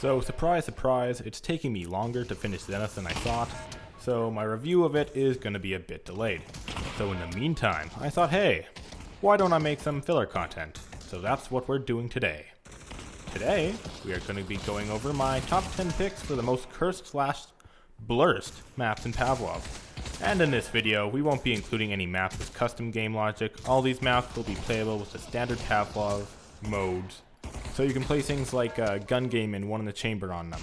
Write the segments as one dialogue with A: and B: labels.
A: So surprise, surprise, it's taking me longer to finish Zenith than I thought, so my review of it is going to be a bit delayed. So in the meantime, I thought, hey, why don't I make some filler content? So that's what we're doing today. Today, we are going to be going over my top 10 picks for the most cursed/blurst maps in Pavlov. And in this video, we won't be including any maps with custom game logic. All these maps will be playable with the standard Pavlov modes, so you can play things like gun game and one in the chamber on them.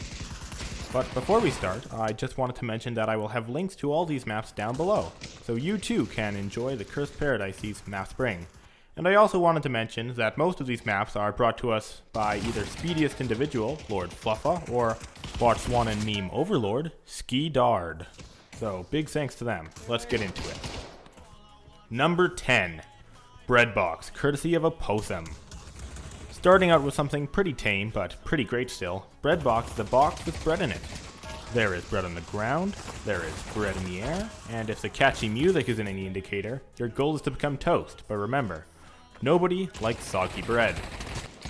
A: But before we start, I just wanted to mention that I will have links to all these maps down below, so you too can enjoy the cursed paradise these maps bring. And I also wanted to mention that most of these maps are brought to us by either Speediest Individual, Lord Fluffeh, or Botswana and Meme Overlord, Skeedard. So big thanks to them. Let's get into it. Number 10, Breadbox, courtesy of Apothem. Starting out with something pretty tame, but pretty great still, Breadbox is a box with bread in it. There is bread on the ground, there is bread in the air, and if the catchy music isn't any indicator, your goal is to become toast, but remember, nobody likes soggy bread.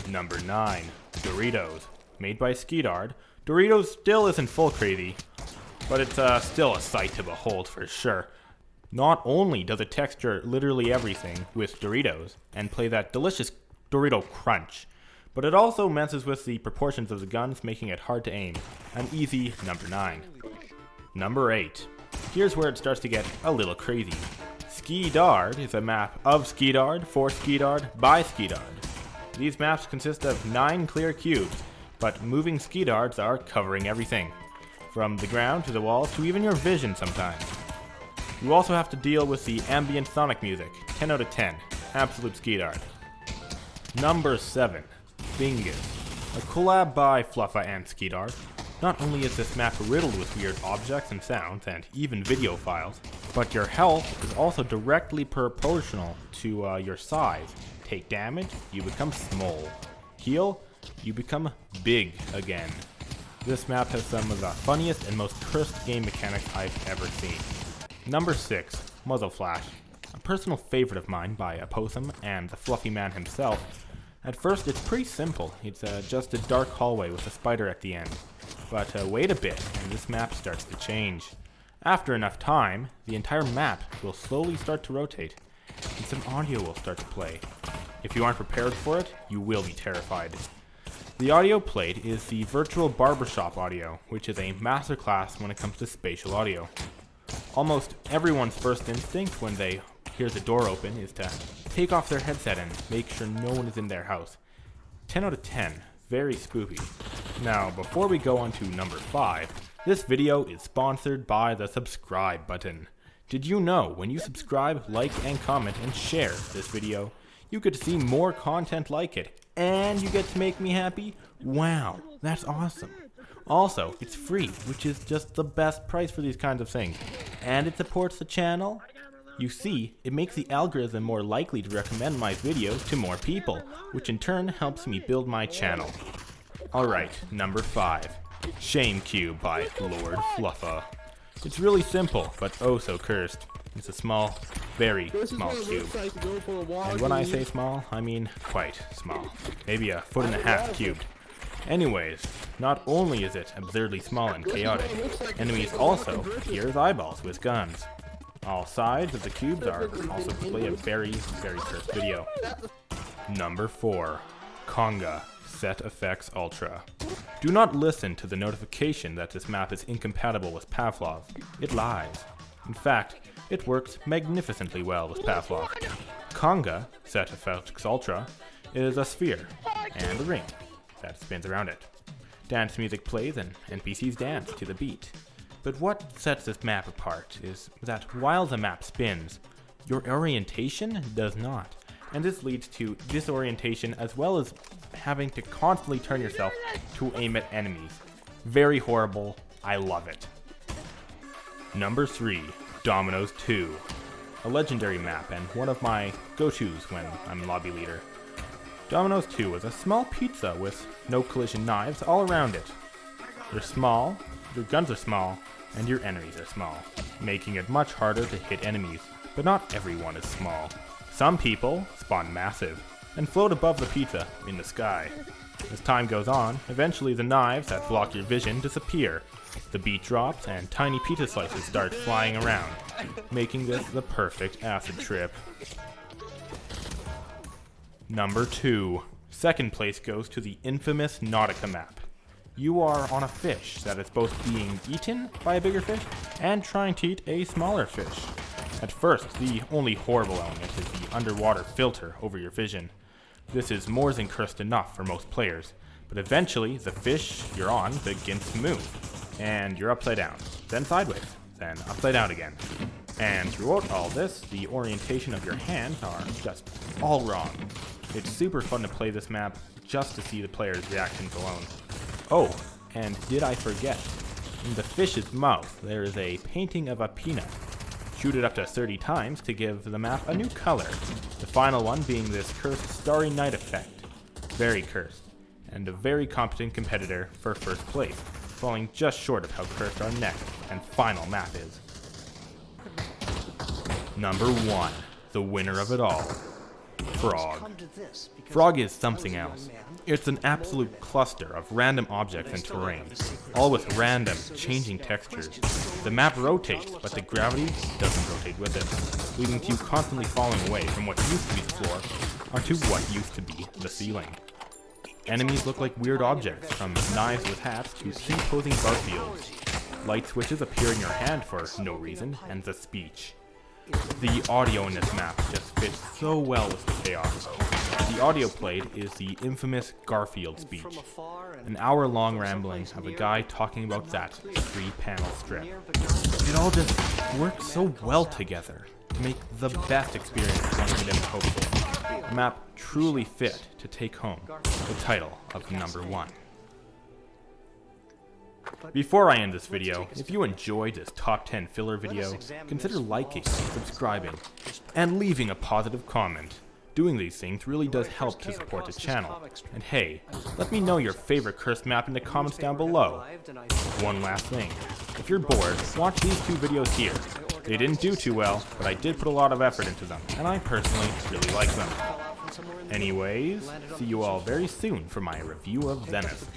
A: Number 9, Doritos. Made by Skeedard, Doritos still isn't full crazy, but it's still a sight to behold for sure. Not only does it texture literally everything with Doritos and play that delicious Dorito crunch, but it also messes with the proportions of the guns, making it hard to aim. An easy number 9. Number 8. Here's where it starts to get a little crazy. Skeedard is a map of Skeedard, for Skeedard, by Skeedard. These maps consist of 9 clear cubes, but moving Skeedards are covering everything, from the ground to the walls to even your vision sometimes. You also have to deal with the ambient sonic music. 10 out of 10. Absolute Skeedard. Number 7. Bingus. A collab by Fluffeh and Skeedard. Not only is this map riddled with weird objects and sounds, and even video files, but your health is also directly proportional to your size. Take damage, you become small. Heal, you become big again. This map has some of the funniest and most cursed game mechanics I've ever seen. Number 6, Muzzle Flash. A personal favorite of mine by Apothem and the Fluffy Man himself. At first it's pretty simple, it's just a dark hallway with a spider at the end. But wait a bit and this map starts to change. After enough time, the entire map will slowly start to rotate, and some audio will start to play. If you aren't prepared for it, you will be terrified. The audio played is the virtual barbershop audio, which is a masterclass when it comes to spatial audio. Almost everyone's first instinct when they hear the door open is to take off their headset and make sure no one is in their house. 10 out of 10, very spooky. Now, before we go on to number 5, this video is sponsored by the subscribe button. Did you know when you subscribe, like, and comment and share this video, you get to see more content like it, and you get to make me happy? Wow, that's awesome. Also, it's free, which is just the best price for these kinds of things. And it supports the channel. You see, it makes the algorithm more likely to recommend my videos to more people, which in turn helps me build my channel. Alright, number 5. Shame Cube by Lord Fluffeh. It's really simple, but oh so cursed. It's a small, very small cube. And when I say small, I mean quite small. Maybe a 1.5 foot cubed. Anyways, not only is it absurdly small and chaotic, enemies also appear as eyeballs with guns. All sides of the cubes are also display a very, very cursed video. Number 4. Conga Set Effects Ultra. Do not listen to the notification that this map is incompatible with Pavlov. It lies. In fact, it works magnificently well with Pavlov. Conga Set Effects Ultra is a sphere and a ring that spins around it. Dance music plays and NPCs dance to the beat. But what sets this map apart is that while the map spins, your orientation does not. And this leads to disorientation as well as having to constantly turn yourself to aim at enemies. Very horrible. I love it. Number 3, Dominos 2. A legendary map and one of my go-tos when I'm lobby leader. Dominos 2 is a small pizza with no collision knives all around it. You're small, your guns are small, and your enemies are small, making it much harder to hit enemies, but not everyone is small. Some people spawn massive and float above the pizza in the sky. As time goes on, eventually the knives that block your vision disappear. The beat drops and tiny pizza slices start flying around, making this the perfect acid trip. Number 2. Second place goes to the infamous Nautica map. You are on a fish that is both being eaten by a bigger fish and trying to eat a smaller fish. At first, the only horrible element is the underwater filter over your vision. This is more than cursed enough for most players, but eventually the fish you're on begins to move, and you're upside down, then sideways, then upside down again. And throughout all this, the orientation of your hands are just all wrong. It's super fun to play this map just to see the players' reactions alone. Oh, and did I forget? In the fish's mouth, there is a painting of a peanut. Shoot it up to 30 times to give the map a new color. The final one being this cursed Starry Night effect. Very cursed, and a very competent competitor for first place, falling just short of how cursed our next and final map is. Number 1, the winner of it all. Frog. Frog is something else. It's an absolute cluster of random objects and terrain, all with random, changing textures. The map rotates, but the gravity doesn't rotate with it, leading to you constantly falling away from what used to be the floor onto what used to be the ceiling. Enemies look like weird objects, from knives with hats to T-posing Garfields. Light switches appear in your hand for no reason, and the speech. The audio in this map just fits so well with the chaos. The audio played is the infamous Garfield speech, an hour-long rambling of a guy talking about that 3-panel strip. It all just works so well together to make the best experience one could ever hope for. A map truly fit to take home the title of number 1. Before I end this video, if you enjoyed this top 10 filler video, consider liking, subscribing, and leaving a positive comment. Doing these things really does help to support the channel. And hey, let me know your favorite cursed map in the comments down below. One last thing, if you're bored, watch these 2 videos here. They didn't do too well, but I did put a lot of effort into them, and I personally really like them. Anyways, see you all very soon for my review of Zenith.